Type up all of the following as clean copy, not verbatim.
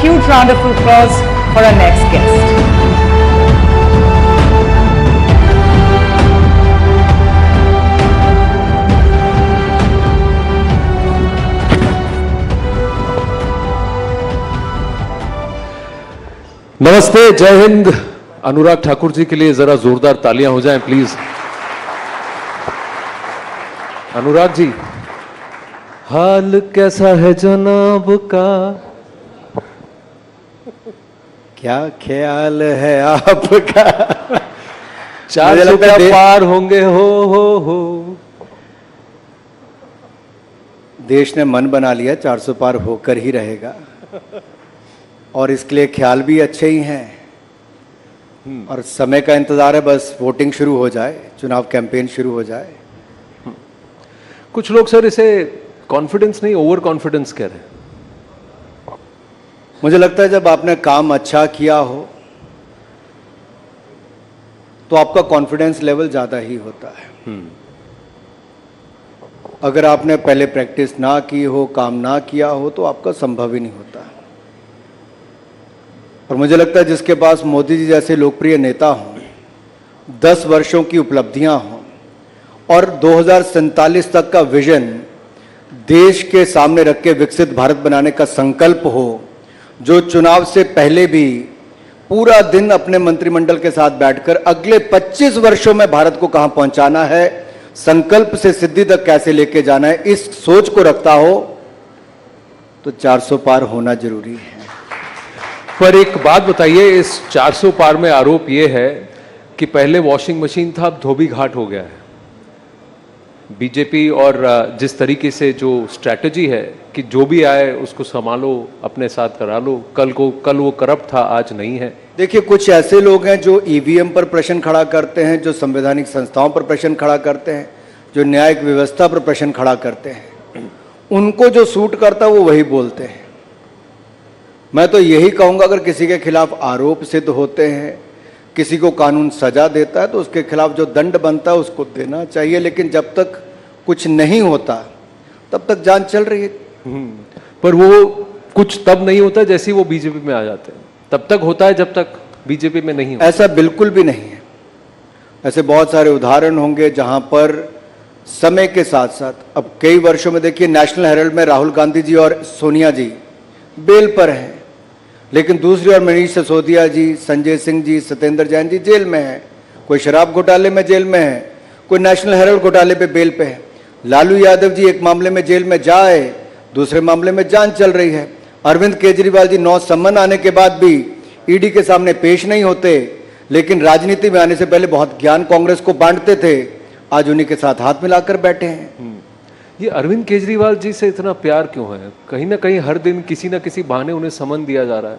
huge round of applause for our next guest. नमस्ते, जय हिंद। अनुराग ठाकुर जी के लिए जरा जोरदार तालियां हो जाएं प्लीज। अनुराग जी, हाल कैसा है जनाब का? क्या ख्याल है आपका? 400 का पार होंगे हो। देश ने मन बना लिया 400 पार होकर ही रहेगा, और इसके लिए ख्याल भी अच्छे ही हैं। और समय का इंतजार है, बस वोटिंग शुरू हो जाए, चुनाव कैंपेन शुरू हो जाए। कुछ लोग सर इसे कॉन्फिडेंस नहीं, ओवर कॉन्फिडेंस कह रहे हैं। मुझे लगता है जब आपने काम अच्छा किया हो तो आपका कॉन्फिडेंस लेवल ज्यादा ही होता है। अगर आपने पहले प्रैक्टिस ना की हो, काम ना किया हो, तो आपका संभव ही नहीं होता। और मुझे लगता है जिसके पास मोदी जी जैसे लोकप्रिय नेता हों, 10 वर्षों की उपलब्धियां हों और 2047 तक का विजन देश के सामने रख के विकसित भारत बनाने का संकल्प हो, जो चुनाव से पहले भी पूरा दिन अपने मंत्रिमंडल के साथ बैठकर अगले 25 वर्षों में भारत को कहां पहुंचाना है, संकल्प से सिद्धि तक कैसे लेके जाना है, इस सोच को रखता हो तो 400 पार होना जरूरी है। पर एक बात बताइए, इस 400 पार में आरोप यह है कि पहले वॉशिंग मशीन था, अब धोबी घाट हो गया है। बीजेपी और जिस तरीके से जो स्ट्रैटेजी है कि जो भी आए उसको संभालो, अपने साथ करा लो, कल वो करप्ट था, आज नहीं है। देखिए, कुछ ऐसे लोग हैं जो ईवीएम पर प्रश्न खड़ा करते हैं, जो संवैधानिक संस्थाओं पर प्रश्न खड़ा करते हैं, जो न्यायिक व्यवस्था पर प्रश्न खड़ा करते हैं। उनको जो सूट करता है वो वही बोलते हैं। मैं तो यही कहूंगा, अगर किसी के खिलाफ आरोप सिद्ध होते हैं, किसी को कानून सजा देता है, तो उसके खिलाफ जो दंड बनता है उसको देना चाहिए। लेकिन जब तक कुछ नहीं होता तब तक जान चल रही है। पर वो कुछ तब नहीं होता जैसे वो बीजेपी में आ जाते हैं, तब तक होता है जब तक बीजेपी में नहीं होता। ऐसा बिल्कुल भी नहीं है। ऐसे बहुत सारे उदाहरण होंगे जहां पर समय के साथ साथ, अब कई वर्षों में देखिए, नेशनल हेराल्ड में राहुल गांधी जी और सोनिया जी बेल पर हैं, लेकिन दूसरी ओर मनीष सिसोदिया जी, संजय सिंह जी, सत्येंद्र जैन जी जेल में हैं। कोई शराब घोटाले में जेल में है, कोई नेशनल हेराल्ड घोटाले पे बेल पे है। लालू यादव जी एक मामले में जेल में जाए, दूसरे मामले में जांच चल रही है। अरविंद केजरीवाल जी 9 सम्मन आने के बाद भी ईडी के सामने पेश नहीं होते, लेकिन राजनीति में आने से पहले बहुत ज्ञान कांग्रेस को बांटते थे, आज उन्हीं के साथ हाथ मिलाकर बैठे हैं। ये अरविंद केजरीवाल जी से इतना प्यार क्यों है? कहीं ना कहीं हर दिन किसी ना किसी बहाने उन्हें समन दिया जा रहा है।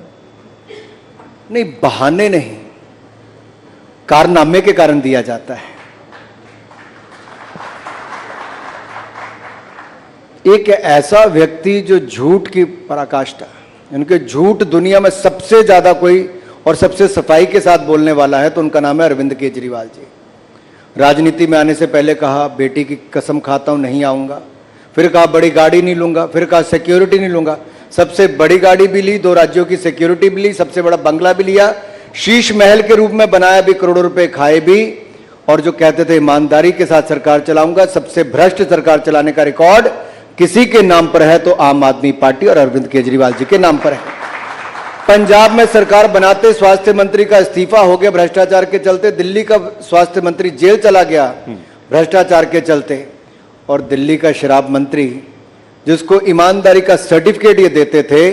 नहीं, बहाने नहीं, कारनामे के कारण दिया जाता है। एक ऐसा व्यक्ति जो झूठ की पराकाष्ठा, उनके झूठ दुनिया में सबसे ज्यादा कोई और सबसे सफाई के साथ बोलने वाला है, तो उनका नाम है अरविंद केजरीवाल जी। राजनीति में आने से पहले कहा बेटी की कसम खाता हूं नहीं आऊंगा, फिर कहा बड़ी गाड़ी नहीं लूंगा, फिर कहा सिक्योरिटी नहीं लूंगा। सबसे बड़ी गाड़ी भी ली, 2 राज्यों की सिक्योरिटी भी ली, सबसे बड़ा बंगला भी लिया, शीश महल के रूप में बनाया भी, करोड़ों रुपए खाए भी, और जो कहते थे ईमानदारी के साथ सरकार चलाऊंगा, सबसे भ्रष्ट सरकार चलाने का रिकॉर्ड किसी के नाम पर है तो आम आदमी पार्टी और अरविंद केजरीवाल जी के नाम पर है। पंजाब में सरकार बनाते स्वास्थ्य मंत्री का इस्तीफा हो गया भ्रष्टाचार के चलते, दिल्ली का स्वास्थ्य मंत्री जेल चला गया भ्रष्टाचार के चलते, और दिल्ली का शराब मंत्री जिसको ईमानदारी का सर्टिफिकेट ये देते थे,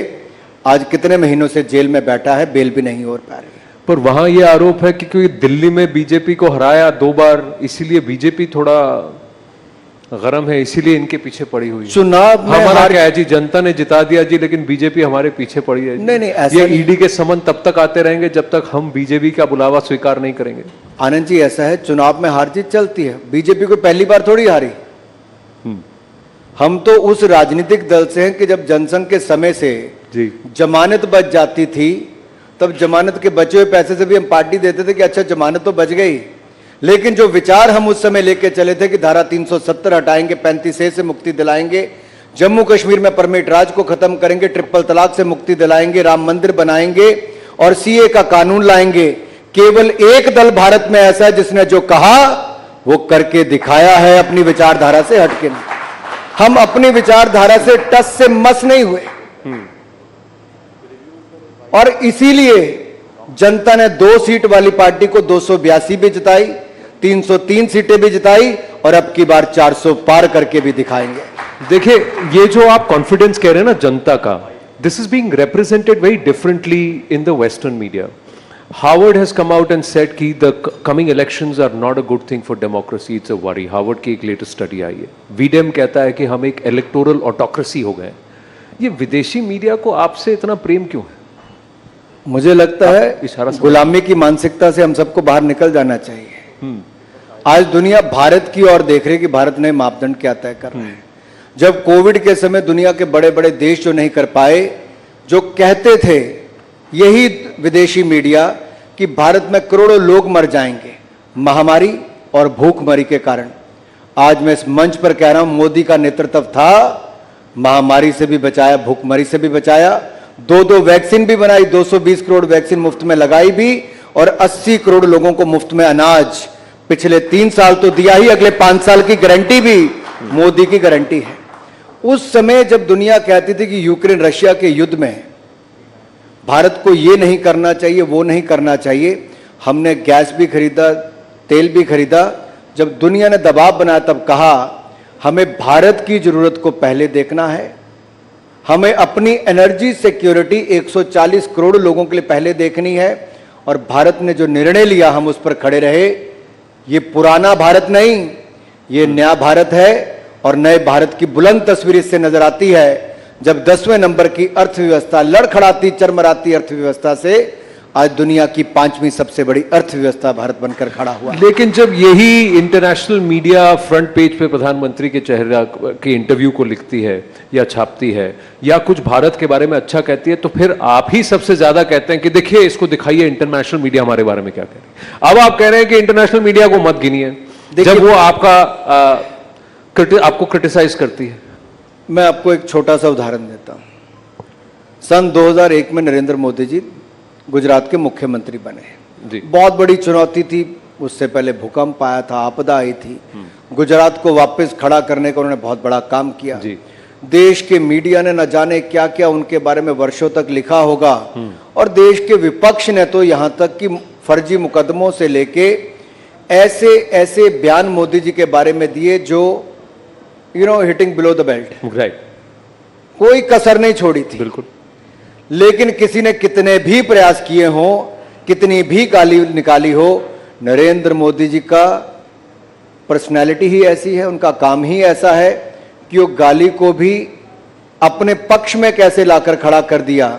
आज कितने महीनों से जेल में बैठा है, बेल भी नहीं हो पा रही। पर वहां ये आरोप है कि क्योंकि दिल्ली में बीजेपी को हराया 2 बार, इसीलिए बीजेपी थोड़ा गरम है, इसीलिए इनके पीछे पड़ी हुई है। चुनाव में हमारा क्या है जी, जनता ने जिता दिया जी, लेकिन बीजेपी हमारे पीछे पड़ी है। नहीं, ऐसा ये ईडी के समन तब तक आते रहेंगे जब तक हम बीजेपी का बुलावा स्वीकार नहीं करेंगे। आनंद जी, ऐसा है, चुनाव में हार जीत चलती है। बीजेपी को पहली बार थोड़ी हारी। हम तो उस राजनीतिक दल से हैं कि जब जनसंघ के समय से जी जमानत बच जाती थी, तब जमानत के बचे हुए पैसे से भी हम पार्टी देते थे कि अच्छा जमानत तो बच गई, लेकिन जो विचार हम उस समय लेके चले थे कि धारा 370 हटाएंगे, 35A से मुक्ति दिलाएंगे, जम्मू कश्मीर में परमिट राज को खत्म करेंगे, ट्रिपल तलाक से मुक्ति दिलाएंगे, राम मंदिर बनाएंगे और सीए का कानून लाएंगे। केवल एक दल भारत में ऐसा है जिसने जो कहा वो करके दिखाया है, अपनी विचारधारा से हटके नहीं। हम अपनी विचारधारा से टस से मस नहीं हुए और इसीलिए जनता ने 2 सीट वाली पार्टी को 282 भी जिताई, 303 सीटें भी जिताई और अब की बार 400 पार करके भी दिखाएंगे। देखिए, ये जो आप कॉन्फिडेंस कह रहे हैं ना जनता का, this is being represented very differently in the western media. Harvard has come out and said कि the coming elections are not a good thing for democracy, it's a worry. Harvard की एक latest study आई है। V-Dem कहता है कि हम एक electoral autocracy हो गए। ये विदेशी मीडिया को आपसे इतना प्रेम क्यों है? मुझे लगता है गुलामी की मानसिकता से हम सबको बाहर निकल जाना चाहिए। आज दुनिया भारत की ओर देख रही है कि भारत नए मापदंड क्या तय कर रहे हैं। जब कोविड के समय दुनिया के बड़े बड़े देश जो नहीं कर पाए, जो कहते थे यही विदेशी मीडिया कि भारत में करोड़ों लोग मर जाएंगे महामारी और भूखमरी के कारण, आज मैं इस मंच पर कह रहा हूं मोदी का नेतृत्व था, महामारी से भी बचाया, भूखमरी से भी बचाया, 2 वैक्सीन भी बनाई, 220 करोड़ वैक्सीन मुफ्त में लगाई भी और 80 करोड़ लोगों को मुफ्त में अनाज पिछले 3 साल तो दिया ही, अगले 5 साल की गारंटी भी मोदी की गारंटी है। उस समय जब दुनिया कहती थी कि यूक्रेन रशिया के युद्ध में भारत को ये नहीं करना चाहिए, वो नहीं करना चाहिए, हमने गैस भी खरीदा, तेल भी खरीदा। जब दुनिया ने दबाव बनाया तब कहा हमें भारत की जरूरत को पहले देखना है, हमें अपनी एनर्जी सिक्योरिटी 140 करोड़ लोगों के लिए पहले देखनी है और भारत ने जो निर्णय लिया हम उस पर खड़े रहे। ये पुराना भारत नहीं, ये नया भारत है और नए भारत की बुलंद तस्वीर इससे नजर आती है जब 10वें नंबर की अर्थव्यवस्था लड़खड़ाती चरमराती अर्थव्यवस्था से आज दुनिया की 5वीं सबसे बड़ी अर्थव्यवस्था भारत बनकर खड़ा हुआ। लेकिन जब यही इंटरनेशनल मीडिया फ्रंट पेज पे प्रधानमंत्री के चेहरे के इंटरव्यू को लिखती है या छापती है या कुछ भारत के बारे में अच्छा कहती है, तो फिर आप ही सबसे ज्यादा कहते हैं कि देखिए इसको दिखाइए इंटरनेशनल मीडिया हमारे बारे में क्या कह रही है। अब आप कह रहे हैं कि इंटरनेशनल मीडिया को मत गिनिए जब वो आपको क्रिटिसाइज करती है। मैं आपको एक छोटा सा उदाहरण देता हूं। सन 2001 में नरेंद्र मोदी जी गुजरात के मुख्यमंत्री बने। बहुत बड़ी चुनौती थी, उससे पहले भूकंप आया था, आपदा आई थी, गुजरात को वापस खड़ा करने का उन्होंने बहुत बड़ा काम किया। देश के मीडिया ने न जाने क्या क्या उनके बारे में वर्षों तक लिखा होगा और देश के विपक्ष ने तो यहां तक कि फर्जी मुकदमों से लेके ऐसे ऐसे बयान मोदी जी के बारे में दिए जो hitting below the belt, right, कोई कसर नहीं छोड़ी थी। बिल्कुल। लेकिन किसी ने कितने भी प्रयास किए हों, कितनी भी गाली निकाली हो, नरेंद्र मोदी जी का पर्सनैलिटी ही ऐसी है, उनका काम ही ऐसा है कि वो गाली को भी अपने पक्ष में कैसे लाकर खड़ा कर दिया,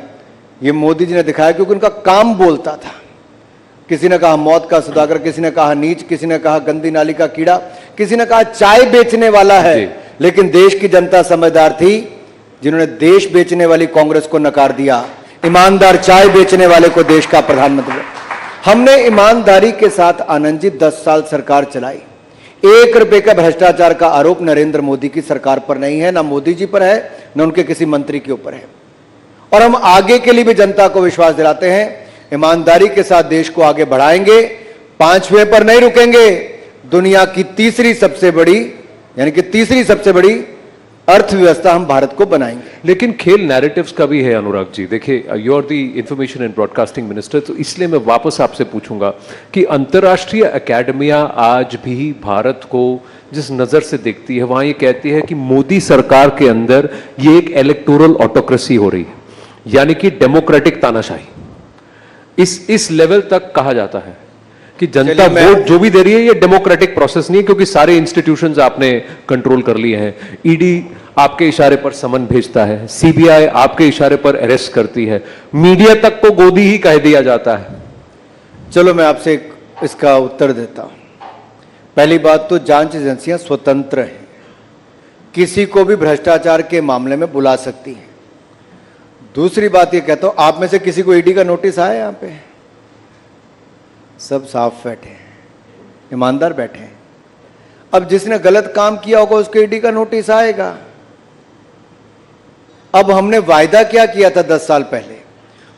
ये मोदी जी ने दिखाया क्योंकि उनका काम बोलता था। किसी ने कहा मौत का सौदागर, किसी ने कहा नीच, किसी ने कहा गंदी नाली का कीड़ा, किसी ने कहा चाय बेचने वाला है। लेकिन देश की जनता समझदार थी जिन्होंने देश बेचने वाली कांग्रेस को नकार दिया, ईमानदार चाय बेचने वाले को देश का प्रधानमंत्री। हमने ईमानदारी के साथ आनंद जी 10 साल सरकार चलाई। 1 रुपए का भ्रष्टाचार का आरोप नरेंद्र मोदी की सरकार पर नहीं है, ना मोदी जी पर है, न उनके किसी मंत्री के ऊपर है। और हम आगे के लिए भी जनता को विश्वास दिलाते हैं, ईमानदारी के साथ देश को आगे बढ़ाएंगे, 5वें पर नहीं रुकेंगे। दुनिया की तीसरी सबसे बड़ी बड़ी अर्थव्यवस्था हम भारत को बनाएंगे। लेकिन खेल नैरेटिव्स का भी है अनुराग जी। देखिए, you are the information and broadcasting minister, तो इसलिए मैं वापस आपसे पूछूंगा कि अंतर्राष्ट्रीय अकेडमिया आज भी भारत को जिस नजर से देखती है, वहां ये कहती है कि मोदी सरकार के अंदर ये एक इलेक्टोरल ऑटोक्रेसी हो रही है, यानी कि डेमोक्रेटिक तानाशाही। इस लेवल तक कहा जाता है कि जनता वोट जो भी दे रही है ये डेमोक्रेटिक प्रोसेस नहीं है, क्योंकि सारे इंस्टीट्यूशंस आपने कंट्रोल कर लिए हैं। ईडी आपके इशारे पर समन भेजता है, सीबीआई आपके इशारे पर अरेस्ट करती है, मीडिया तक को गोदी ही कह दिया जाता है। चलो मैं आपसे इसका उत्तर देता हूं। पहली बात तो जांच एजेंसियां स्वतंत्र हैं, किसी को भी भ्रष्टाचार के मामले में बुला सकती हैं। दूसरी बात ये कहता हूं, आप में से किसी को ईडी का नोटिस आया? यहां पे सब साफ बैठे हैं, ईमानदार बैठे हैं। अब जिसने गलत काम किया होगा उसको ईडी का नोटिस आएगा। अब हमने वायदा क्या किया था 10 साल पहले,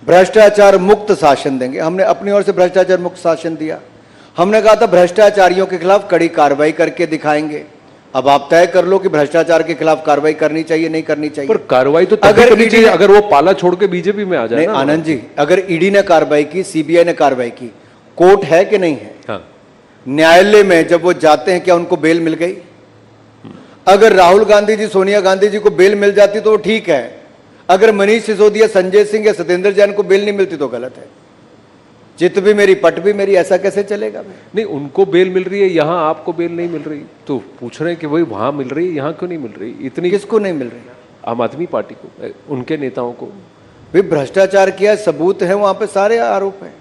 भ्रष्टाचार मुक्त शासन देंगे। हमने अपनी ओर से भ्रष्टाचार मुक्त शासन दिया। हमने कहा था भ्रष्टाचारियों के खिलाफ कड़ी कार्रवाई करके दिखाएंगे। अब आप तय कर लो कि भ्रष्टाचार के खिलाफ कार्रवाई करनी चाहिए नहीं करनी चाहिए। पर कार्रवाई तो तभी करनी चाहिए अगर वो पाला छोड़ के बीजेपी में आ जाए ना। आनंद जी, अगर ईडी ने कार्रवाई की, सीबीआई ने कार्रवाई की, कोर्ट है कि नहीं है? हाँ। न्यायालय में जब वो जाते हैं क्या उनको बेल मिल गई? अगर राहुल गांधी जी, सोनिया गांधी जी को बेल मिल जाती तो वो ठीक है। अगर मनीष सिसोदिया, संजय सिंह या सत्येंद्र जैन को बेल नहीं मिलती तो गलत है। चित भी मेरी पट भी मेरी, ऐसा कैसे चलेगा? नहीं, उनको बेल मिल रही है, यहाँ आपको बेल नहीं मिल रही, तो पूछ रहे हैं कि वही वहां मिल रही है, यहाँ क्यों नहीं मिल रही? इतनी किसको नहीं मिल रही? आम आदमी पार्टी को, उनके नेताओं को। भी भ्रष्टाचार किया, सबूत है वहां पे, सारे आरोप हैं।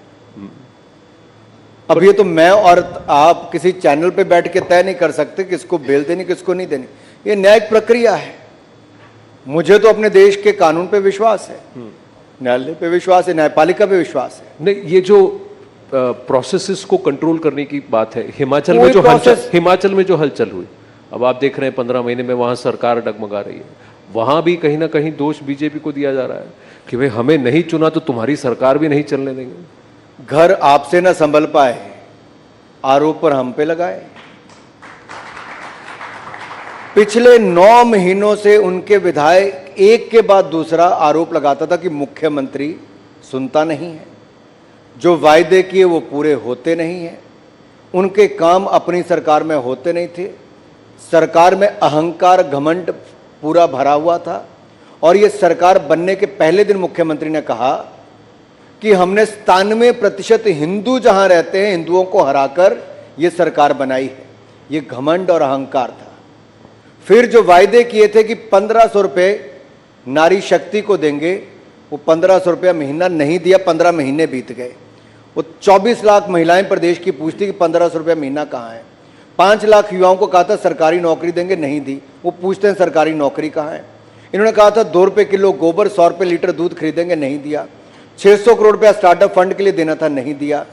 अब ये तो मैं और आप किसी चैनल पे बैठ के तय नहीं कर सकते किसको बेल देनी किसको नहीं देनी। ये न्यायिक प्रक्रिया है। मुझे तो अपने देश के कानून पे विश्वास है, न्यायालय पे विश्वास है, न्यायपालिका पे विश्वास है। नहीं, ये जो प्रोसेसेस को कंट्रोल करने की बात है, हिमाचल में जो हलचल हुई, अब आप देख रहे हैं 15 महीने में वहां सरकार डगमगा रही है। वहां भी कहीं ना कहीं दोष बीजेपी को दिया जा रहा है कि भाई हमें नहीं चुना तो तुम्हारी सरकार भी नहीं चलने देंगे। घर आपसे ना संभल पाए, आरोप पर हम पे लगाए। पिछले 9 महीनों से उनके विधायक एक के बाद दूसरा आरोप लगाता था कि मुख्यमंत्री सुनता नहीं है, जो वायदे किए वो पूरे होते नहीं हैं, उनके काम अपनी सरकार में होते नहीं थे, सरकार में अहंकार घमंड पूरा भरा हुआ था। और ये सरकार बनने के पहले दिन मुख्यमंत्री ने कहा कि हमने 97% हिंदू जहां रहते हैं हिंदुओं को हराकर ये सरकार बनाई है। ये घमंड और अहंकार था। फिर जो वायदे किए थे कि 1500 रुपये नारी शक्ति को देंगे, वो 1500 रुपया महीना नहीं दिया, 15 महीने बीत गए। वो 24 लाख महिलाएं प्रदेश की पूछती कि 1500 रुपया महीना कहाँ है। 5 लाख युवाओं को कहा था सरकारी नौकरी देंगे, नहीं दी। वो पूछते हैं सरकारी नौकरी कहाँ है। इन्होंने कहा था 2 रुपये किलो गोबर, 100 रुपये लीटर दूध खरीदेंगे, नहीं दिया। 600 करोड़ रुपया स्टार्टअप फंड के लिए देना था, नहीं दिया।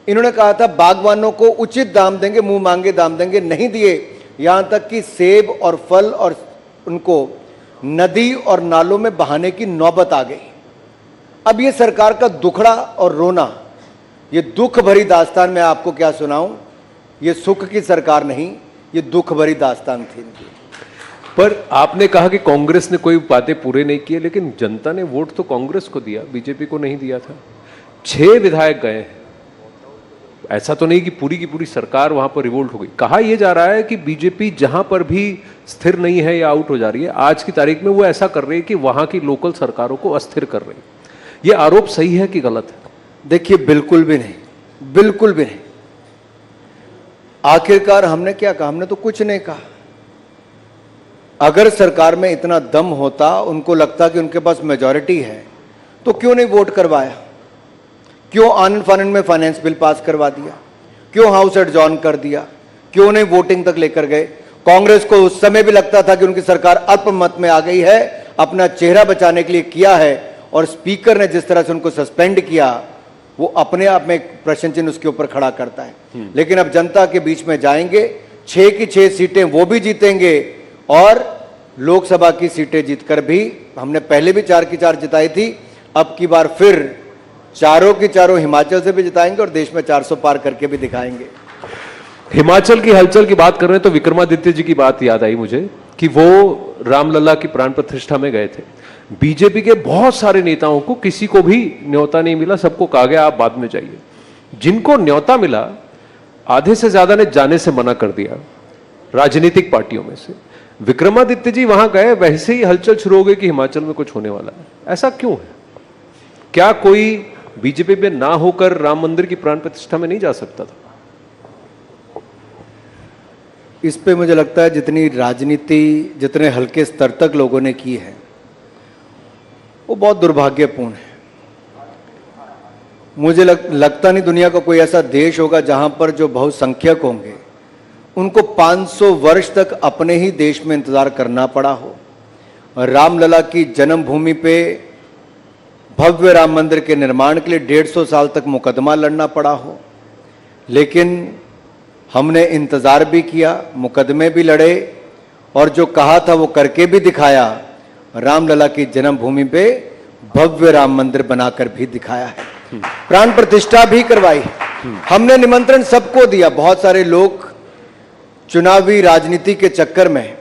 इन्होंने कहा था बागवानों को उचित दाम देंगे, मुंह मांगे दाम देंगे, नहीं दिए। यहां तक कि सेब और फल और उनको नदी और नालों में बहाने की नौबत आ गई। अब ये सरकार का दुखड़ा और रोना, ये दुख भरी दास्तान मैं आपको क्या सुनाऊं। ये सुख की सरकार नहीं, ये दुख भरी दास्तान थी इनकी। पर आपने कहा कि कांग्रेस ने कोई बातें पूरे नहीं किए, लेकिन जनता ने वोट तो कांग्रेस को दिया, बीजेपी को नहीं दिया था। 6 विधायक गए हैं। ऐसा तो नहीं कि पूरी की पूरी सरकार वहां पर रिवोल्ट हो गई। कहा यह जा रहा है कि बीजेपी जहां पर भी स्थिर नहीं है या आउट हो जा रही है, आज की तारीख में वो ऐसा कर रही है कि वहां की लोकल सरकारों को अस्थिर कर रही है। ये आरोप सही है कि गलत है? देखिए, बिल्कुल भी नहीं, बिल्कुल भी नहीं। आखिरकार हमने क्या कहा? हमने तो कुछ नहीं कहा। अगर सरकार में इतना दम होता, उनको लगता कि उनके पास मेजॉरिटी है, तो क्यों नहीं वोट करवाया? क्यों आनंद फानंद में फाइनेंस बिल पास करवा दिया? क्यों हाउस एडजॉर्न कर दिया? क्यों नहीं वोटिंग तक लेकर गए? कांग्रेस को उस समय भी लगता था कि उनकी सरकार अल्पमत में आ गई है, अपना चेहरा बचाने के लिए किया है। और स्पीकर ने जिस तरह से उनको सस्पेंड किया, वो अपने आप में एक प्रश्न चिन्ह उसके ऊपर खड़ा करता है। लेकिन अब जनता के बीच में जाएंगे, 6 की 6 सीटें वो भी जीतेंगे और लोकसभा की सीटें जीतकर भी, हमने पहले भी 4 की 4 जिताई थी, अब की बार फिर 4 की 4 हिमाचल से भी जिताएंगे और देश में 400 पार करके भी दिखाएंगे। हिमाचल की हलचल की बात कर रहे हैं तो विक्रमादित्य जी की बात याद आई मुझे कि वो रामलला की प्राण प्रतिष्ठा में गए थे। बीजेपी के बहुत सारे नेताओं को किसी को भी न्योता नहीं मिला, सबको कहा गया आप बाद में जाइए। जिनको न्योता मिला, आधे से ज्यादा ने जाने से मना कर दिया राजनीतिक पार्टियों में से। विक्रमादित्य जी वहां गए, वैसे ही हलचल शुरू हो गई कि हिमाचल में कुछ होने वाला है। ऐसा क्यों है? क्या कोई बीजेपी में ना होकर राम मंदिर की प्राण प्रतिष्ठा में नहीं जा सकता था? इस पे मुझे लगता है जितनी राजनीति जितने हल्के स्तर तक लोगों ने की है वो बहुत दुर्भाग्यपूर्ण है। मुझे लगता नहीं दुनिया का कोई ऐसा देश होगा जहां पर जो बहुसंख्यक होंगे उनको 500 वर्ष तक अपने ही देश में इंतजार करना पड़ा हो। रामलला की जन्मभूमि पे भव्य राम मंदिर के निर्माण के लिए 150 साल तक मुकदमा लड़ना पड़ा हो। लेकिन हमने इंतजार भी किया, मुकदमे भी लड़े और जो कहा था वो करके भी दिखाया। रामलला की जन्मभूमि पे भव्य राम मंदिर बनाकर भी दिखाया है, प्राण प्रतिष्ठा भी करवाई। हमने निमंत्रण सबको दिया। बहुत सारे लोग चुनावी राजनीति के चक्कर में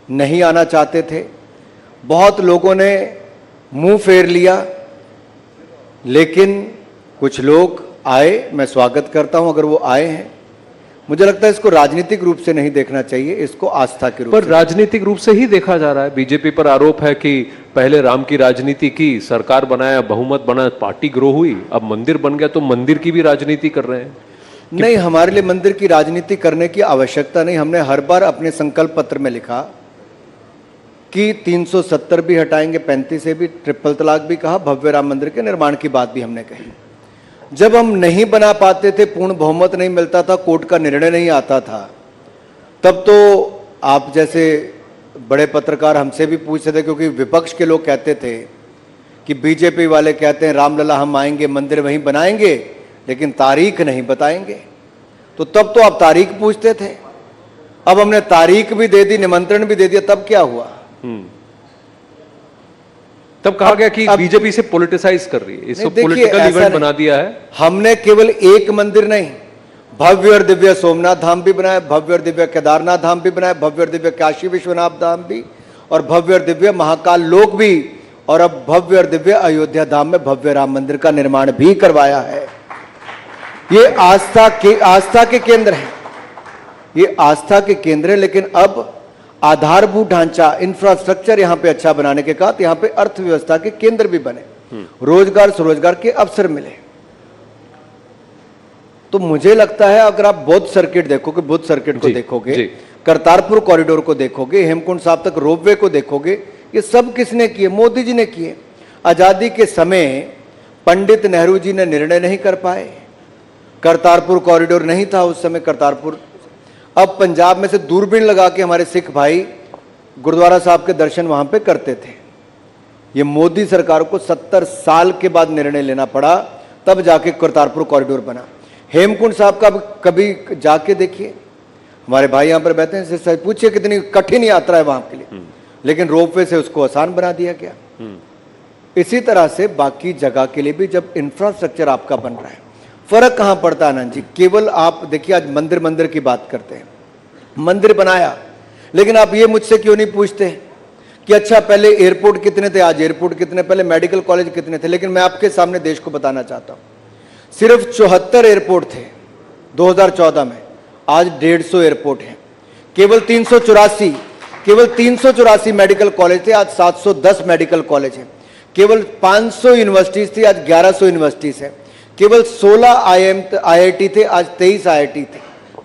नहीं आना चाहते थे, बहुत लोगों ने मुंह फेर लिया, लेकिन कुछ लोग आए। मैं स्वागत करता हूं अगर वो आए हैं। मुझे लगता है इसको राजनीतिक रूप से नहीं देखना चाहिए, इसको आस्था के रूप पर से। राजनीतिक रूप से ही देखा जा रहा है। बीजेपी पर आरोप है कि पहले राम की राजनीति की, सरकार बनाया, बहुमत बना, पार्टी ग्रो हुई, अब मंदिर बन गया तो मंदिर की भी राजनीति कर रहे हैं। नहीं, हमारे लिए मंदिर की राजनीति करने की आवश्यकता नहीं। हमने हर बार अपने संकल्प पत्र में लिखा कि 370 भी हटाएंगे, 35 से भी, ट्रिपल तलाक भी कहा, भव्य राम मंदिर के निर्माण की बात भी हमने कही। जब हम नहीं बना पाते थे, पूर्ण बहुमत नहीं मिलता था, कोर्ट का निर्णय नहीं आता था, तब तो आप जैसे बड़े पत्रकार हमसे भी पूछते थे, क्योंकि विपक्ष के लोग कहते थे कि बीजेपी वाले कहते हैं रामलला हम आएंगे, मंदिर वहीं बनाएंगे, लेकिन तारीख नहीं बताएंगे। तो तब तो आप तारीख पूछते थे। अब हमने तारीख भी दे दी, निमंत्रण भी दे दिया, तब क्या हुआ? तब कहा गया कि बीजेपी से पॉलिटिसाइज कर रही है, इसको देखिए, पॉलिटिकल ऐसा इवेंट नहीं। बना दिया है। हमने केवल एक मंदिर नहीं, भव्य और दिव्य सोमनाथ धाम भी बनाया, भव्य और दिव्य केदारनाथ धाम भी बनाया, भव्य और दिव्य काशी विश्वनाथ धाम भी, और भव्य और दिव्य महाकाल लोक भी, और अब भव्य और दिव्य अयोध्या धाम में भव्य राम मंदिर का निर्माण भी करवाया है। ये आस्था के केंद्र है, ये आस्था के केंद्र है। लेकिन अब आधारभूत ढांचा, इंफ्रास्ट्रक्चर यहां पे अच्छा बनाने के साथ यहां पे अर्थव्यवस्था के केंद्र भी बने, रोजगार स्वरोजगार के अवसर मिले। तो मुझे लगता है अगर आप बौद्ध सर्किट देखोगे, बुद्ध सर्किट को देखोगे, करतारपुर कॉरिडोर को देखोगे, हेमकुंड साहब तक रोपवे को देखोगे, ये सब किसने किए? मोदी जी ने किए। आजादी के समय पंडित नेहरू जी ने निर्णय नहीं कर पाए, करतारपुर कॉरिडोर नहीं था उस समय करतारपुर। अब पंजाब में से दूरबीन लगा के हमारे सिख भाई गुरुद्वारा साहब के दर्शन वहां पे करते थे। ये मोदी सरकार को 70 साल के बाद निर्णय लेना पड़ा, तब जाके करतारपुर कॉरिडोर बना। हेमकुंड साहब का कभी जाके देखिए, हमारे भाई यहां पर बैठे हैं, सच पूछिए कितनी कठिन यात्रा है वहां के लिए, लेकिन रोपवे से उसको आसान बना दिया गया। इसी तरह से बाकी जगह के लिए भी जब इंफ्रास्ट्रक्चर आपका बन रहा है, फर्क कहां पड़ता है आनंद जी? केवल आप देखिए, आज मंदिर की बात करते हैं, मंदिर बनाया, लेकिन आप ये मुझसे क्यों नहीं पूछते कि अच्छा पहले एयरपोर्ट कितने थे, आज एयरपोर्ट कितने, पहले मेडिकल कॉलेज कितने थे? लेकिन मैं आपके सामने देश को बताना चाहता हूं, सिर्फ 74 एयरपोर्ट थे 2014 में, आज 150 एयरपोर्ट हैं। केवल 384 मेडिकल कॉलेज थे, आज 710 मेडिकल कॉलेज हैं। केवल 500 यूनिवर्सिटीज थी, आज 1100 यूनिवर्सिटीज है। केवल 16 IIT थे, आज 23 IIT थे।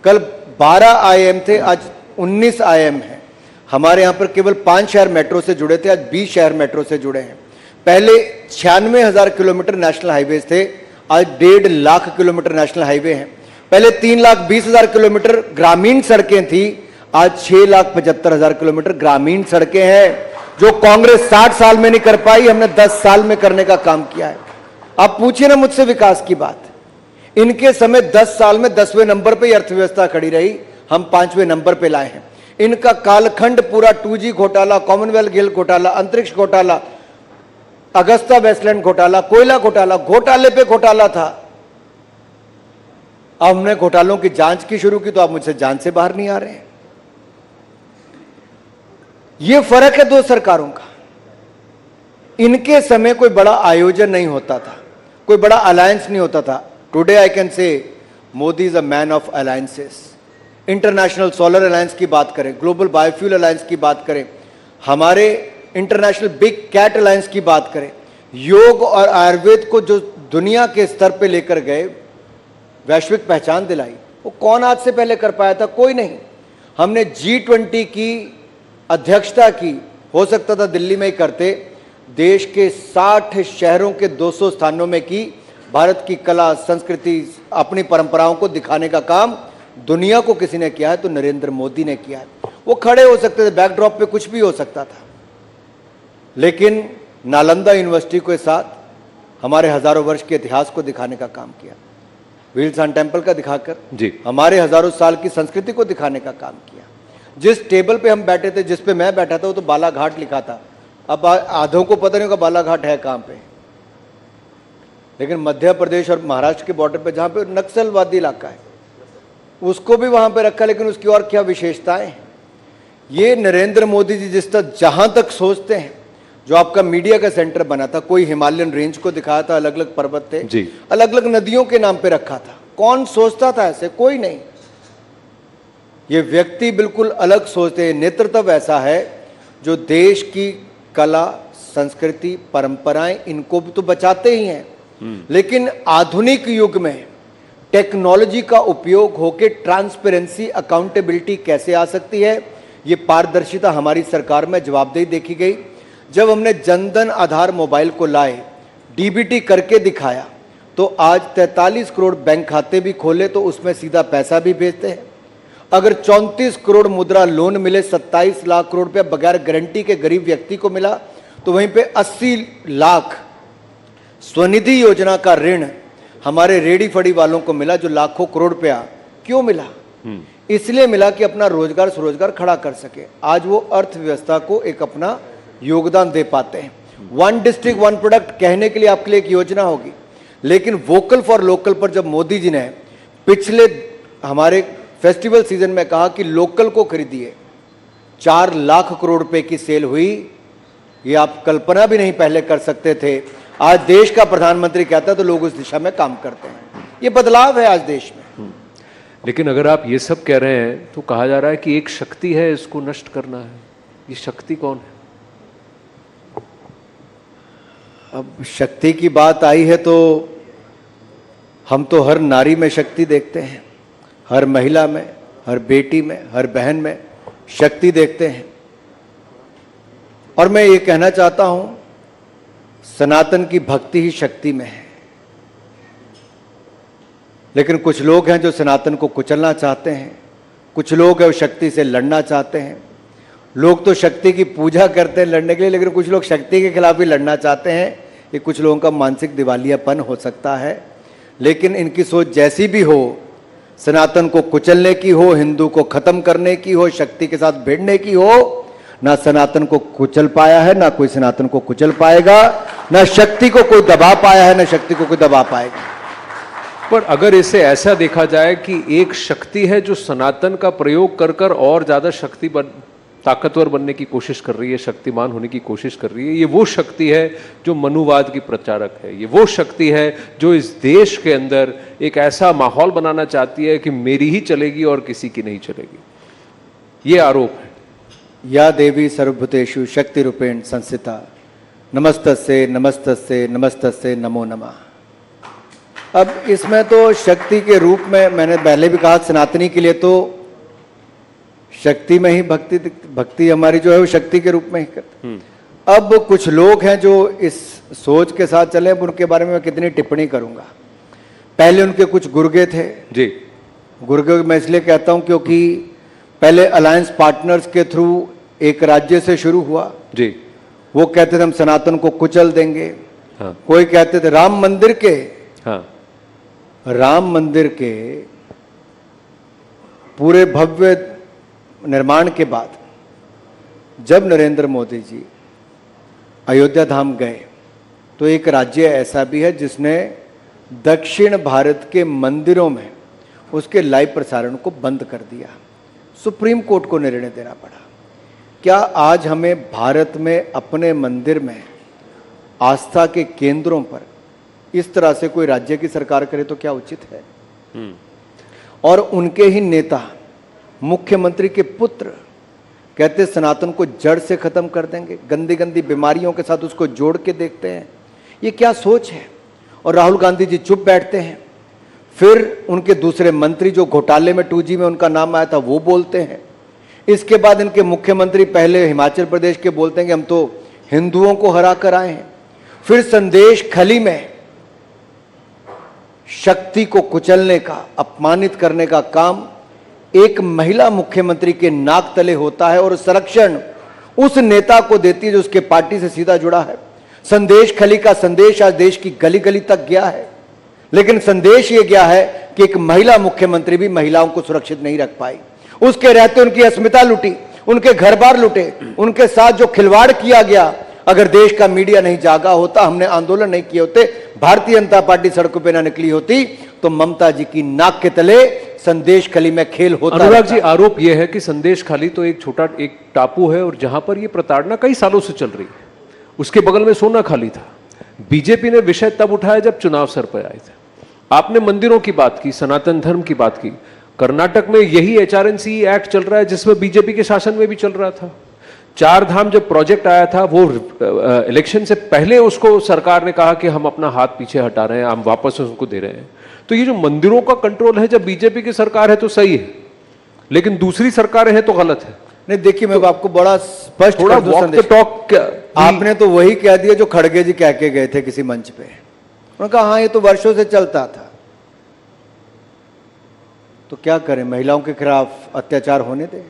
कल 12 IIM थे, आज 19 IIM है। हमारे यहाँ पर केवल 5 शहर मेट्रो से जुड़े थे, आज 20 शहर मेट्रो से जुड़े हैं। पहले 96,000 किलोमीटर नेशनल हाईवे थे, आज 1.5 लाख किलोमीटर नेशनल हाईवे हैं। पहले 3,20,000 किलोमीटर ग्रामीण सड़कें थी, आज 6,75,000 किलोमीटर ग्रामीण सड़कें हैं। जो कांग्रेस 60 साल में नहीं कर पाई, हमने 10 साल में करने का काम किया है। आप पूछिए ना मुझसे विकास की बात, इनके समय 10 साल में 10वें नंबर पे अर्थव्यवस्था खड़ी रही, हम 5वें नंबर पे लाए हैं। इनका कालखंड पूरा 2G घोटाला, कॉमनवेल्थ गेल घोटाला, अंतरिक्ष घोटाला, अगस्ता वेस्टलैंड घोटाला, कोयला घोटाला, घोटाले पे घोटाला था। अब हमने घोटालों की जांच की शुरू की, तो आप मुझसे जांच से बाहर नहीं आ रहे हैं। यह फर्क है दो सरकारों का। इनके समय कोई बड़ा आयोजन नहीं होता था, कोई बड़ा अलायंस नहीं होता था। Today I can say Modi is a man of alliances. International solar alliance की बात करें, ग्लोबल बायोफ्यूल अलायंस की बात करें, हमारे इंटरनेशनल बिग कैट अलायंस की बात करें, योग और आयुर्वेद को जो दुनिया के स्तर पे लेकर गए, वैश्विक पहचान दिलाई, वो कौन आज से पहले कर पाया था? कोई नहीं। हमने G20 की अध्यक्षता की, हो सकता था दिल्ली में ही करते, देश के 60 शहरों के 200 स्थानों में की। भारत की कला, संस्कृति, अपनी परंपराओं को दिखाने का काम दुनिया को किसी ने किया है तो नरेंद्र मोदी ने किया है। वो खड़े हो सकते थे, बैकड्रॉप पे कुछ भी हो सकता था, लेकिन नालंदा यूनिवर्सिटी के साथ हमारे हजारों वर्ष के इतिहास को दिखाने का काम किया, व्हील्स ऑन टेम्पल का दिखाकर जी, हमारे हजारों साल की संस्कृति को दिखाने का काम किया। जिस टेबल पे हम बैठे थे, जिस पे मैं बैठा था, वो तो बालाघाट लिखा था, अब आधों को पता नहीं होगा बालाघाट है कहाँ पे, लेकिन मध्य प्रदेश और महाराष्ट्र के बॉर्डर पे जहाँ पे नक्सलवादी इलाका है उसको भी वहाँ पे रखा, लेकिन उसकी और क्या विशेषताएं। ये नरेंद्र मोदी जी जिस तक जहाँ तक सोचते हैं, जो आपका मीडिया का सेंटर बना था, कोई हिमालयन रेंज को दिखाया था, अलग अलग पर्वत थे, अलग अलग नदियों के नाम पे रखा था, कौन सोचता था ऐसे? कोई नहीं। ये व्यक्ति बिल्कुल अलग सोचते हैं। नेतृत्व ऐसा है जो देश की कला, संस्कृति, परंपराएं इनको भी तो बचाते ही हैं, लेकिन आधुनिक युग में टेक्नोलॉजी का उपयोग होकर ट्रांसपेरेंसी, अकाउंटेबिलिटी कैसे आ सकती है, ये पारदर्शिता हमारी सरकार में जवाबदेही देखी गई। जब हमने जनधन आधार मोबाइल को लाए, डीबीटी करके दिखाया, तो आज 43 करोड़ बैंक खाते भी खोले तो उसमें सीधा पैसा भी भेजते हैं। अगर 34 करोड़ मुद्रा लोन मिले, 27 लाख करोड़ रुपया बगैर गारंटी के गरीब व्यक्ति को मिला, तो वहीं पे 80 लाख स्वनिधि योजना का ऋण हमारे रेडी फड़ी वालों को मिला, जो लाखों करोड़ रुपया क्यों मिला? इसलिए मिला कि अपना रोजगार स्वरोजगार खड़ा कर सके। आज वो अर्थव्यवस्था को एक अपना योगदान दे पाते हैं। वन डिस्ट्रिक्ट वन प्रोडक्ट कहने के लिए आपके लिए एक योजना होगी, लेकिन वोकल फॉर लोकल पर जब मोदी जी ने पिछले हमारे फेस्टिवल सीजन में कहा कि लोकल को खरीदिए, 4 लाख करोड़ रुपए की सेल हुई, ये आप कल्पना भी नहीं पहले कर सकते थे। आज देश का प्रधानमंत्री कहता है तो लोग उस दिशा में काम करते हैं। ये बदलाव है आज देश में। लेकिन अगर आप ये सब कह रहे हैं तो कहा जा रहा है कि एक शक्ति है, इसको नष्ट करना है। ये शक्ति कौन है? अब शक्ति की बात आई है तो हम तो हर नारी में शक्ति देखते हैं, हर महिला में, हर बेटी में, हर बहन में शक्ति देखते हैं। और मैं ये कहना चाहता हूं, सनातन की भक्ति ही शक्ति में है। लेकिन कुछ लोग हैं जो सनातन को कुचलना चाहते हैं, कुछ लोग हैं वो शक्ति से लड़ना चाहते हैं। लोग तो शक्ति की पूजा करते हैं लड़ने के लिए, लेकिन कुछ लोग शक्ति के खिलाफ भी लड़ना चाहते हैं। ये कुछ लोगों का मानसिक दिवालियापन हो सकता है, लेकिन इनकी सोच जैसी भी हो, सनातन को कुचलने की हो, हिंदू को खत्म करने की हो, शक्ति के साथ भिड़ने की हो, ना सनातन को कुचल पाया है, ना कोई सनातन को कुचल पाएगा, ना शक्ति को कोई दबा पाया है, ना शक्ति को कोई दबा पाएगा। पर अगर इसे ऐसा देखा जाए कि एक शक्ति है जो सनातन का प्रयोग कर कर और ज्यादा ताकतवर बनने की कोशिश कर रही है, शक्तिमान होने की कोशिश कर रही है, ये वो शक्ति है जो मनुवाद की प्रचारक है। ये वो शक्ति है जो इस देश के अंदर एक ऐसा माहौल बनाना चाहती है कि मेरी ही चलेगी और किसी की नहीं चलेगी। ये आरोप है। या देवी सर्वभूतेषु शक्ति रूपेण संस्थिता, नमस्तस्ये नमस्तस्ये नमस्तस्ये नमो नमः। अब इसमें तो शक्ति के रूप में मैंने पहले भी कहा, सनातनी के लिए तो शक्ति में ही भक्ति हमारी जो है वो शक्ति के रूप में ही करते। अब कुछ लोग हैं जो इस सोच के साथ चले, उनके बारे में मैं कितनी टिप्पणी करूंगा। पहले उनके कुछ गुर्गे थे जी। गुर्गे मैं इसलिए कहता हूं क्योंकि पहले अलायंस पार्टनर्स के थ्रू एक राज्य से शुरू हुआ जी। वो कहते थे हम सनातन को कुचल देंगे। हाँ। कोई कहते थे राम मंदिर के, हाँ। राम मंदिर के पूरे भव्य निर्माण के बाद जब नरेंद्र मोदी जी अयोध्या धाम गए, तो एक राज्य ऐसा भी है जिसने दक्षिण भारत के मंदिरों में उसके लाइव प्रसारण को बंद कर दिया। सुप्रीम कोर्ट को निर्णय देना पड़ा। क्या आज हमें भारत में अपने मंदिर में आस्था के केंद्रों पर इस तरह से कोई राज्य की सरकार करे तो क्या उचित है? और उनके ही नेता, मुख्यमंत्री के पुत्र कहते सनातन को जड़ से खत्म कर देंगे, गंदी गंदी बीमारियों के साथ उसको जोड़ के देखते हैं। ये क्या सोच है? और राहुल गांधी जी चुप बैठते हैं। फिर उनके दूसरे मंत्री जो घोटाले में 2G में उनका नाम आया था वो बोलते हैं। इसके बाद इनके मुख्यमंत्री पहले हिमाचल प्रदेश के बोलते हैं कि हम तो हिंदुओं को हरा कर आए हैं। फिर संदेश खली में शक्ति को कुचलने का, अपमानित करने का काम एक महिला मुख्यमंत्री के नाक तले होता है, और संरक्षण उस नेता को देती है जो उसके पार्टी से सीधा जुड़ा है। संदेश खली का संदेश आज देश की गली गली तक गया है, लेकिन संदेश ये गया है कि एक महिला मुख्यमंत्री भी महिलाओं को सुरक्षित नहीं रख पाई। उसके रहते उनकी अस्मिता लुटी, उनके घर बार लुटे, उनके साथ जो खिलवाड़ किया गया, अगर देश का मीडिया नहीं जागा होता, हमने आंदोलन नहीं किए होते, भारतीय जनता पार्टी सड़कों पे ना निकली होती, तो ममता जी की नाक के तले संदेश खाली में खेल होता। अनुराग जी, आरोप यह है कि संदेश खाली तो एक छोटा एक टापू है और जहां पर यह प्रताड़ना कई सालों से चल रही है, उसके बगल में सोना खाली था। बीजेपी ने विषय तब उठाया जब चुनाव सर पर आए थे। आपने मंदिरों की बात की, सनातन धर्म की बात की। कर्नाटक में यही HRNC एक्ट चल रहा है जिसमें बीजेपी के शासन में भी चल रहा था। चार धाम जब प्रोजेक्ट आया था, वो इलेक्शन से पहले उसको सरकार ने कहा कि हम अपना हाथ पीछे हटा रहे हैं, हम वापस उसको दे रहे हैं। तो ये जो मंदिरों का कंट्रोल है, जब बीजेपी की सरकार है तो सही है, लेकिन दूसरी सरकारें हैं तो गलत है। नहीं, देखिए मैं आपको बड़ा स्पष्ट थोड़ा कर दूं वॉक द संदेश। टॉक। आपने तो वही कह दिया जो खड़गे जी कह के गए थे किसी मंच पे। उन्होंने कहा हाँ ये तो वर्षों से चलता था। तो क्या करें, महिलाओं के खिलाफ अत्याचार होने दें?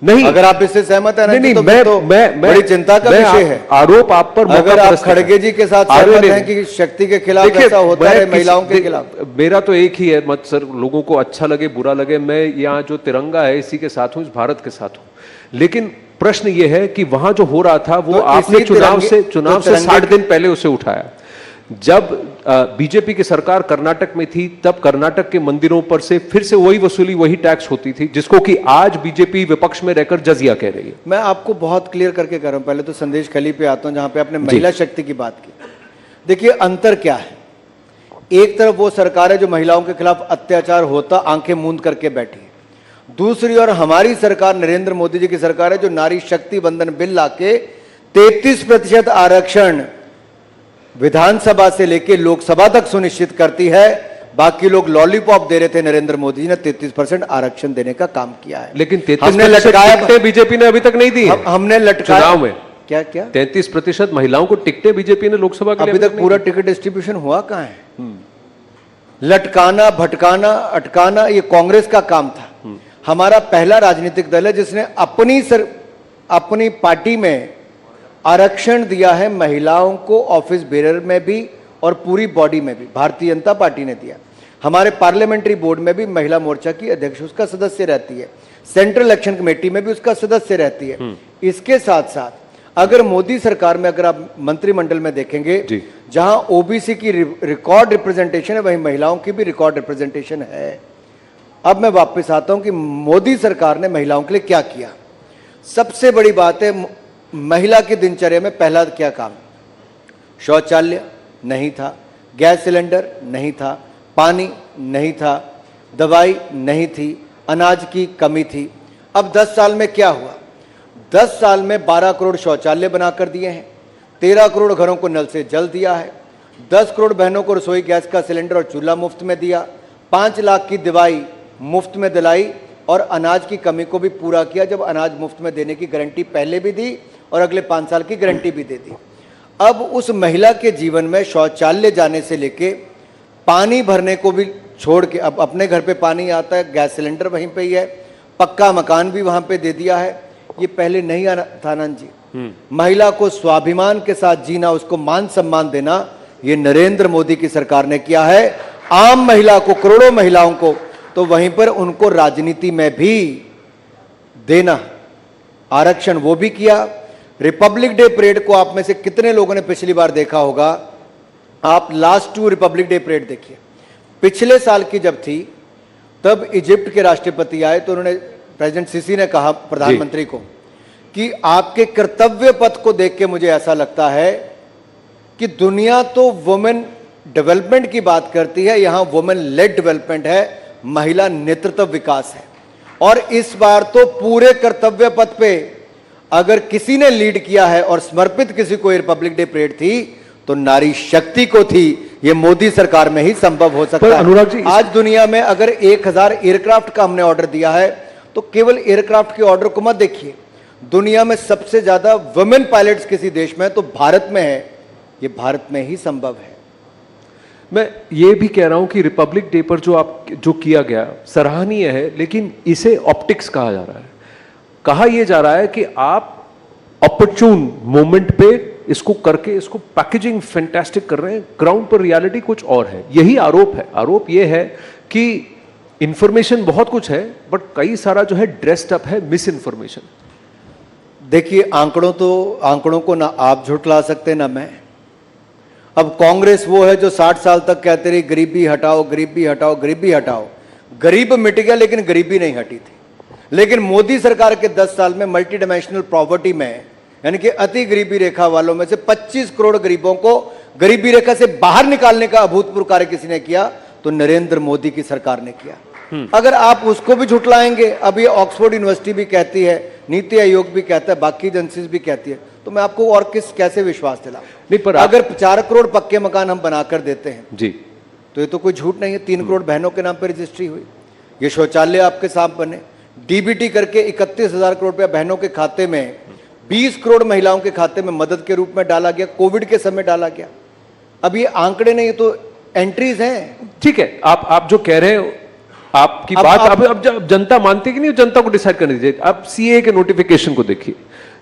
नहीं, अगर आप इससे सहमत हैं नहीं, तो मैं बड़ी चिंता का विषय है। आरोप आप पर अगर आप खड़गे जी के साथ सहमत हैं कि शक्ति के खिलाफ ऐसा होता है महिलाओं के खिलाफ, मेरा तो एक ही है मत सर, लोगों को अच्छा लगे बुरा लगे, मैं यहाँ जो तिरंगा है इसी के साथ हूँ, इस भारत के साथ हूँ। लेकिन प्रश्न ये है कि वहां जो हो रहा था वो तो आपने चुनाव से तो 60 दिन पहले उसे उठाया। जब बीजेपी की सरकार कर्नाटक में थी, तब कर्नाटक के मंदिरों पर से फिर से वही वसूली, वही टैक्स होती थी, जिसको कि आज बीजेपी विपक्ष में रहकर जजिया कह रही है। मैं आपको बहुत क्लियर करके कह रहा हूं। पहले तो संदेश खली पे आता हूं, जहां पे आपने महिला शक्ति की बात की। देखिए अंतर क्या है, एक तरफ वो सरकार है जो महिलाओं के खिलाफ अत्याचार होता आंखें मूंद करके बैठी है, दूसरी ओर हमारी सरकार, नरेंद्र मोदी जी की सरकार है जो नारी शक्ति बंधन बिल लाके 33% आरक्षण विधानसभा से लेकर लोकसभा तक सुनिश्चित करती है। बाकी लोग लॉलीपॉप दे रहे थे, नरेंद्र मोदी जी ने 33% आरक्षण देने का काम किया है। लेकिन 33% हमने लटकाया, बीजेपी ने अभी तक नहीं दी है। हमने लटकाया चुनाव में क्या क्या 33% महिलाओं को टिकटें बीजेपी ने लोकसभा के लिए अभी तक पूरा टिकट डिस्ट्रीब्यूशन हुआ कहां है? लटकाना, भटकाना, अटकाना ये कांग्रेस का काम था। हमारा पहला राजनीतिक दल है जिसने अपनी पार्टी में आरक्षण दिया है महिलाओं को, ऑफिस बेरर में भी और पूरी बॉडी में भी भारतीय जनता पार्टी ने दिया। हमारे पार्लियामेंट्री बोर्ड में भी महिला मोर्चा की अध्यक्ष उसका सदस्य रहती है, सेंट्रल इलेक्शन कमेटी में भी उसका सदस्य रहती है। इसके साथ साथ अगर मोदी सरकार में, अगर आप मंत्रिमंडल में देखेंगे, जहां ओबीसी की रिकॉर्ड रिप्रेजेंटेशन है, वहीं महिलाओं की भी रिकॉर्ड रिप्रेजेंटेशन है। अब मैं वापस आता हूं कि मोदी सरकार ने महिलाओं के लिए क्या किया। सबसे बड़ी बात है, महिला की दिनचर्या में पहला क्या काम? शौचालय नहीं था, गैस सिलेंडर नहीं था, पानी नहीं था, दवाई नहीं थी, अनाज की कमी थी। अब 10 साल में क्या हुआ? 10 साल में 12 करोड़ शौचालय बनाकर दिए हैं, 13 करोड़ घरों को नल से जल दिया है, 10 करोड़ बहनों को रसोई गैस का सिलेंडर और चूल्हा मुफ्त में दिया, 5 लाख की दवाई मुफ्त में दिलाई और अनाज की कमी को भी पूरा किया, जब अनाज मुफ्त में देने की गारंटी पहले भी दी और अगले 5 साल की गारंटी भी दे दी। अब उस महिला के जीवन में शौचालय जाने से लेके पानी भरने को भी छोड़ के, अब अपने घर पे पानी आता है, गैस सिलेंडर वहीं पे ही है, पक्का मकान भी वहां पे दे दिया है। ये पहले नहीं आना था आनंद जी। महिला को स्वाभिमान के साथ जीना, उसको मान सम्मान देना, ये नरेंद्र मोदी की सरकार ने किया है। आम महिला को, करोड़ों महिलाओं को, तो वहीं पर उनको राजनीति में भी देना आरक्षण, वो भी किया। रिपब्लिक डे परेड को आप में से कितने लोगों ने पिछली बार देखा होगा? आप लास्ट 2 रिपब्लिक डे परेड देखिए। पिछले साल की जब थी, तब इजिप्ट के राष्ट्रपति आए तो उन्होंने, प्रेसिडेंट सीसी ने कहा प्रधानमंत्री को कि आपके कर्तव्य पथ को देख के मुझे ऐसा लगता है कि दुनिया तो वुमेन डेवलपमेंट की बात करती है, यहां वुमेन लेड डेवलपमेंट है, महिला नेतृत्व विकास है। और इस बार तो पूरे कर्तव्य पथ पे अगर किसी ने लीड किया है और समर्पित किसी को रिपब्लिक डे परेड थी तो नारी शक्ति को थी। ये मोदी सरकार में ही संभव हो सकता है। अनुराग जी, आज दुनिया में अगर 1000 एयरक्राफ्ट का हमने ऑर्डर दिया है तो केवल एयरक्राफ्ट के ऑर्डर को मत देखिए, दुनिया में सबसे ज्यादा वुमेन पायलट्स किसी देश में तो भारत में है। ये भारत में ही संभव है। मैं ये भी कह रहा हूं कि रिपब्लिक डे पर जो किया गया सराहनीय है, लेकिन इसे ऑप्टिक्स कहा जा रहा है। कहा यह जा रहा है कि आप ऑपर्चून मोमेंट पे इसको करके इसको पैकेजिंग फैंटास्टिक कर रहे हैं, ग्राउंड पर रियलिटी कुछ और है। यही आरोप है। आरोप यह है कि इंफॉर्मेशन बहुत कुछ है, बट कई सारा जो है ड्रेस्ड अप है मिस इन्फॉर्मेशन। देखिए, आंकड़ों को ना आप झुठला सकते ना मैं। अब कांग्रेस वो है जो 60 साल तक कहते रही गरीबी हटाओ, गरीबी हटाओ, गरीबी हटाओ। गरीब मिट गया लेकिन गरीबी नहीं हटी थी। लेकिन मोदी सरकार के 10 साल में मल्टी डायमेंशनल प्रॉपर्टी में, यानी कि अति गरीबी रेखा वालों में से 25 करोड़ गरीबों को गरीबी रेखा से बाहर निकालने का अभूतपूर्व कार्य किसी ने किया तो नरेंद्र मोदी की सरकार ने किया। अगर आप उसको भी झुठलाएंगे, अब ये ऑक्सफोर्ड यूनिवर्सिटी भी कहती है, नीति आयोग भी कहता है, बाकी एजेंसीज भी कहती है, तो मैं आपको और कैसे विश्वास दिलाऊं? नहीं, पर अगर 4 करोड़ पक्के मकान हम बनाकर देते हैं जी, तो ये तो कोई झूठ नहीं है। 3 करोड़ बहनों के नाम पर रजिस्ट्री हुई, ये शौचालय आपके साथ बने, डीबीटी करके 31,000 करोड़ रुपया बहनों के खाते में, 20 करोड़ महिलाओं के खाते में मदद के रूप में डाला गया, कोविड के समय डाला गया। अब ये आंकड़े नहीं, तो एंट्रीज हैं। ठीक है, आप जो कह रहे हैं आपकी बात अब जनता मानती कि नहीं, जनता को डिसाइड करने दीजिए। अब सीए के नोटिफिकेशन को देखिए,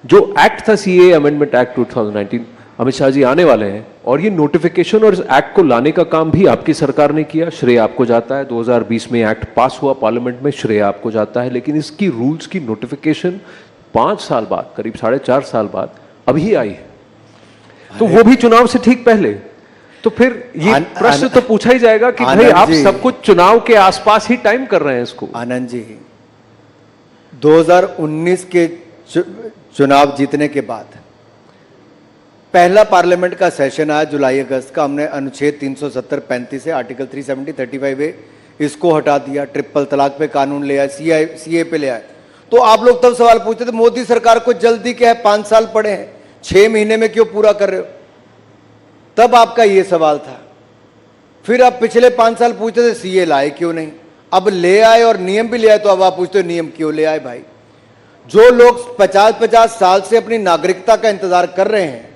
जो एक्ट था CA amendment act 2019, Amit Shah ji आने वाले हैं और ये नोटिफिकेशन और इस एक्ट को लाने का काम भी आपकी सरकार ने किया, श्रेय आपको जाता है। 2020 में एक्ट पास हुआ पार्लियामेंट में, श्रेय आपको जाता है। लेकिन इसकी रूल्स की नोटिफिकेशन 5 साल बाद, करीब 4.5 साल बाद अभी आई है, तो वो भी चुनाव से ठीक पहले। तो फिर ये प्रश्न तो पूछा ही जाएगा कि भाई आप सब कुछ चुनाव के आसपास ही टाइम कर रहे हैं इसको। आनंद जी, 2019 के चुनाव जीतने के बाद पहला पार्लियामेंट का सेशन आया जुलाई अगस्त का, हमने अनुच्छेद 370-35 से आर्टिकल 370-35A इसको हटा दिया, ट्रिपल तलाक पे कानून ले आए, सीए पे ले आए। तो आप लोग तब सवाल पूछते थे मोदी सरकार को जल्दी क्या है, 5 साल पड़े हैं, 6 महीने में क्यों पूरा कर रहे हो? तब आपका ये सवाल था। फिर आप पिछले 5 साल पूछते थे सीए लाए क्यों नहीं, अब ले आए और नियम भी ले आए, तो अब आप पूछते हो नियम क्यों ले आए? भाई, जो लोग 50-50 साल से अपनी नागरिकता का इंतजार कर रहे हैं,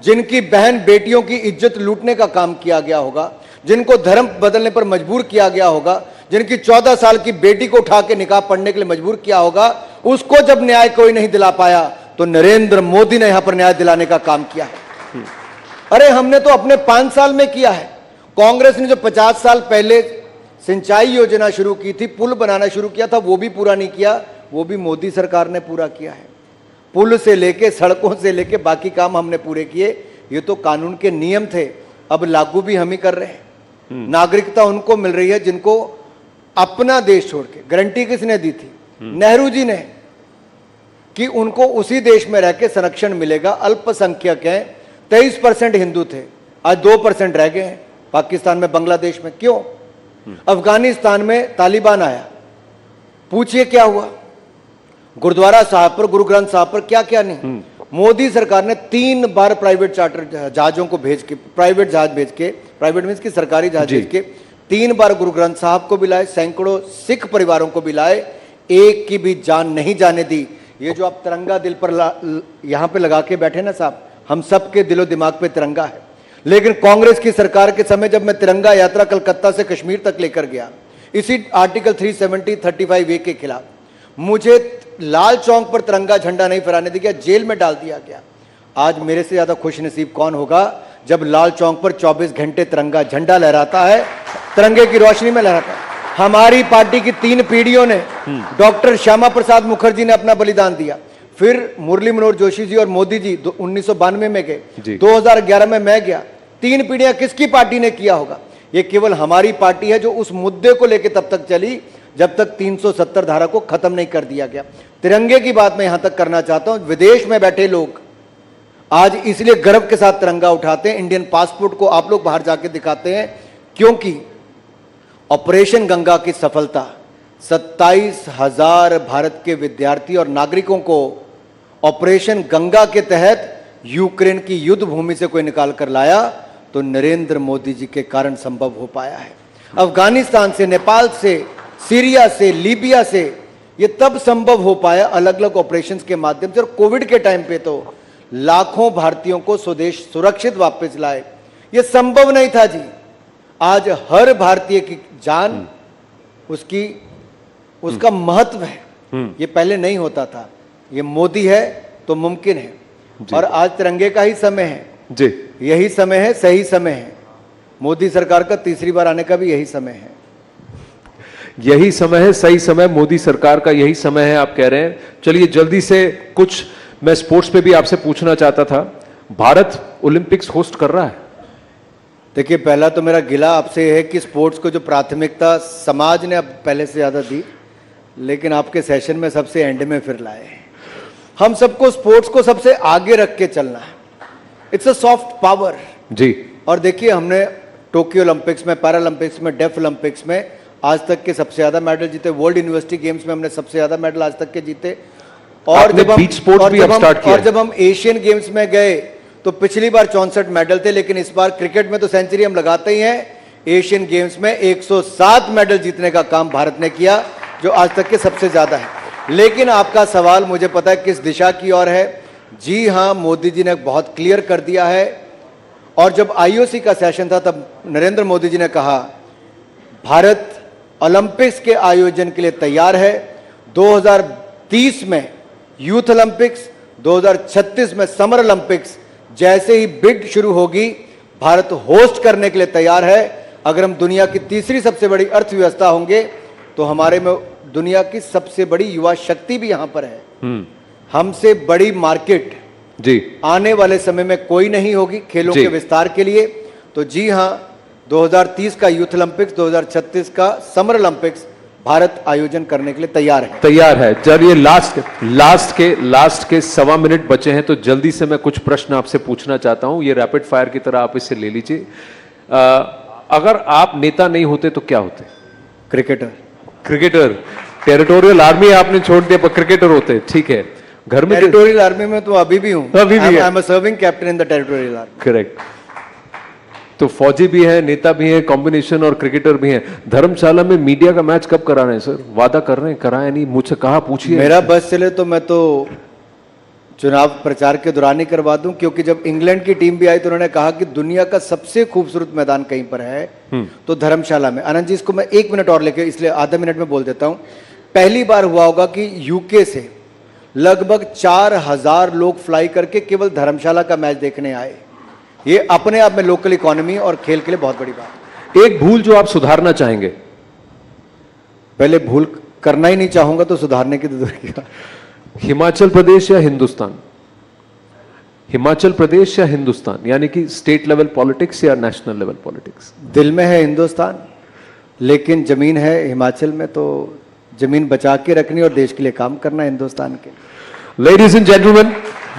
जिनकी बहन बेटियों की इज्जत लूटने का काम किया गया होगा, जिनको धर्म बदलने पर मजबूर किया गया होगा, जिनकी 14 साल की बेटी को उठा के निकाह पढ़ने के लिए मजबूर किया होगा, उसको जब न्याय कोई नहीं दिला पाया तो नरेंद्र मोदी ने यहां पर न्याय दिलाने का काम किया है। अरे हमने तो अपने 5 साल में किया है। कांग्रेस ने जो 50 साल पहले सिंचाई योजना शुरू की थी, पुल बनाना शुरू किया था, वो भी पूरा नहीं किया, वो भी मोदी सरकार ने पूरा किया है। पुल से लेके, सड़कों से लेके बाकी काम हमने पूरे किए। ये तो कानून के नियम थे, अब लागू भी हम ही कर रहे हैं। नागरिकता उनको मिल रही है जिनको अपना देश छोड़ के, गारंटी किसने दी थी? नेहरू जी ने, कि उनको उसी देश में रह के संरक्षण मिलेगा। अल्पसंख्यक हैं, 23% हिंदू थे, आज 2% रह गए हैं पाकिस्तान में, बांग्लादेश में। क्यों? अफगानिस्तान में तालिबान आया, पूछिए क्या हुआ? गुरुद्वारा साहब पर, गुरु ग्रंथ साहब पर क्या क्या नहीं। मोदी सरकार ने 3 बार प्राइवेट चार्टर जहाजों को भेज के, प्राइवेट जहाज भेज के, प्राइवेट मींस की सरकारी जहाज भेज के 3 बार गुरु ग्रंथ साहब को भी लाए, सैकड़ों सिख परिवारों को भी लाए, एक की भी जान नहीं जाने दी। ये जो आप तिरंगा दिल पर यहां पे लगा के बैठे ना साहब, हम सबके दिलो दिमाग पे तिरंगा है। लेकिन कांग्रेस की सरकार के समय जब मैं तिरंगा यात्रा कलकत्ता से कश्मीर तक लेकर गया, इसी आर्टिकल 370-35A के खिलाफ, मुझे लाल चौक पर तिरंगा झंडा नहीं फहराने दिया, जेल में डाल दिया गया। आज मेरे से ज्यादा खुश नसीब कौन होगा जब लाल चौक पर 24 घंटे तिरंगा झंडा लहराता है, तिरंगे की रोशनी में लहराता है। हमारी पार्टी की 3 पीढ़ियों ने, डॉक्टर श्यामा प्रसाद मुखर्जी ने अपना बलिदान दिया, फिर मुरली मनोहर जोशी जी और मोदी जी 1992 में गए, 2011 में मैं गया। 3 पीढ़ियां किसकी पार्टी ने किया होगा? ये केवल हमारी पार्टी है जो उस मुद्दे को लेकर तब तक चली जब तक 370 धारा को खत्म नहीं कर दिया गया। तिरंगे की बात मैं यहां तक करना चाहता हूं, विदेश में बैठे लोग आज इसलिए गर्व के साथ तिरंगा उठाते हैं, इंडियन पासपोर्ट को आप लोग बाहर जाके दिखाते हैं, क्योंकि ऑपरेशन गंगा की सफलता 27,000 भारत के विद्यार्थी और नागरिकों को ऑपरेशन गंगा के तहत यूक्रेन की युद्ध भूमि से कोई निकाल कर लाया तो नरेंद्र मोदी जी के कारण संभव हो पाया है। अफगानिस्तान से, नेपाल से, सीरिया से, लीबिया से ये तब संभव हो पाया अलग अलग ऑपरेशंस के माध्यम से। और कोविड के टाइम पे तो लाखों भारतीयों को स्वदेश सुरक्षित वापस लाए, ये संभव नहीं था जी। आज हर भारतीय की जान, उसका महत्व है, ये पहले नहीं होता था। ये मोदी है तो मुमकिन है, और आज तिरंगे का ही समय है जी, यही समय है, सही समय है। मोदी सरकार का तीसरी बार आने का भी यही समय है। यही समय है, सही समय, मोदी सरकार का यही समय है, आप कह रहे हैं। चलिए जल्दी से कुछ मैं स्पोर्ट्स पे भी आपसे पूछना चाहता था, भारत ओलंपिक्स होस्ट कर रहा है? देखिए, पहला तो मेरा गिला आपसे है कि स्पोर्ट्स को जो प्राथमिकता समाज ने अब पहले से ज़्यादा दी, लेकिन आपके सेशन में सबसे एंड में फिर लाए। हम सबको स्पोर्ट्स को सबसे आगे रख के चलना है। इट्स अ सॉफ्ट पावर जी। और देखिए, हमने टोक्यो ओलंपिक्स में, पैरालंपिक्स में, डेफ ओलंपिक्स में आज तक के सबसे ज्यादा मेडल जीते। वर्ल्ड यूनिवर्सिटी गेम्स में हमने सबसे ज्यादा मेडल आज तक के जीते। और जब हम एशियन गेम्स में गए तो पिछली बार 64 मेडल थे, लेकिन इस बार क्रिकेट में तो सेंचुरी हम लगाते ही हैं। एशियन गेम्स में 107 मेडल जीतने का काम भारत ने किया, जो आज तक के सबसे ज्यादा है। लेकिन आपका सवाल मुझे पता है किस दिशा की ओर है। जी हां, मोदी जी ने बहुत क्लियर कर दिया है। और जब आईओसी का सेशन था तब नरेंद्र मोदी जी ने कहा भारत ओलंपिक्स के आयोजन के लिए तैयार है। 2030 में यूथ ओलंपिक्स, 2036 में समर ओलंपिक्स, जैसे ही बिड शुरू होगी भारत होस्ट करने के लिए तैयार है। अगर हम दुनिया की तीसरी सबसे बड़ी अर्थव्यवस्था होंगे तो हमारे में दुनिया की सबसे बड़ी युवा शक्ति भी यहां पर है। हमसे बड़ी मार्केट जी आने वाले समय में कोई नहीं होगी खेलों के विस्तार के लिए। तो जी हां, 2030 का यूथ ओलंपिक्स, 2036 का समर ओलंपिक्स भारत आयोजन करने के लिए तैयार है। चलिए, लास्ट के 1.25 मिनट बचे हैं, तो जल्दी से मैं कुछ प्रश्न आपसे पूछना चाहता हूं। ये रैपिड फायर की तरह आप इसे ले लीजिए। अगर आप नेता नहीं होते तो क्या होते? क्रिकेटर। टेरिटोरियल आर्मी आपने छोड़ दिया, पर क्रिकेटर होते। ठीक है। घर में टेरिटोरियल आर्मी में तो अभी भी हूं। अभी भी I am a serving captain in the territorial army. Correct. तो फौजी भी है, नेता भी है, कॉम्बिनेशन, और क्रिकेटर भी है। धर्मशाला में मीडिया का मैच कब करा रहे हैं सर? वादा कर रहे हैं, कराया नहीं? मुझसे कहा, पूछिए। मेरा बस चले तो मैं तो चुनाव प्रचार के दौरान ही करवा दूं, क्योंकि जब इंग्लैंड की टीम भी आई तो उन्होंने कहा कि दुनिया का सबसे खूबसूरत मैदान कहीं पर है तो धर्मशाला में। आनंद जी, इसको मैं 1 मिनट और लेके, इसलिए आधा मिनट में बोल देता हूं। पहली बार हुआ होगा कि यूके से लगभग 4000 लोग फ्लाई करके केवल धर्मशाला का मैच देखने आए। ये अपने आप में लोकल इकोनॉमी और खेल के लिए बहुत बड़ी बात है। एक भूल जो आप सुधारना चाहेंगे? पहले भूल करना ही नहीं चाहूंगा तो सुधारने की तो दूर की बात। हिमाचल प्रदेश या हिंदुस्तान? हिमाचल प्रदेश या हिंदुस्तान, यानी कि स्टेट लेवल पॉलिटिक्स या नेशनल लेवल पॉलिटिक्स? दिल में है हिंदुस्तान, लेकिन जमीन है हिमाचल में, तो जमीन बचा के रखनी और देश के लिए काम करना हिंदुस्तान के। Ladies and gentleman,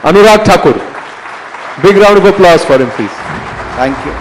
Anurag Thakur, big round of applause for him please. Thank you.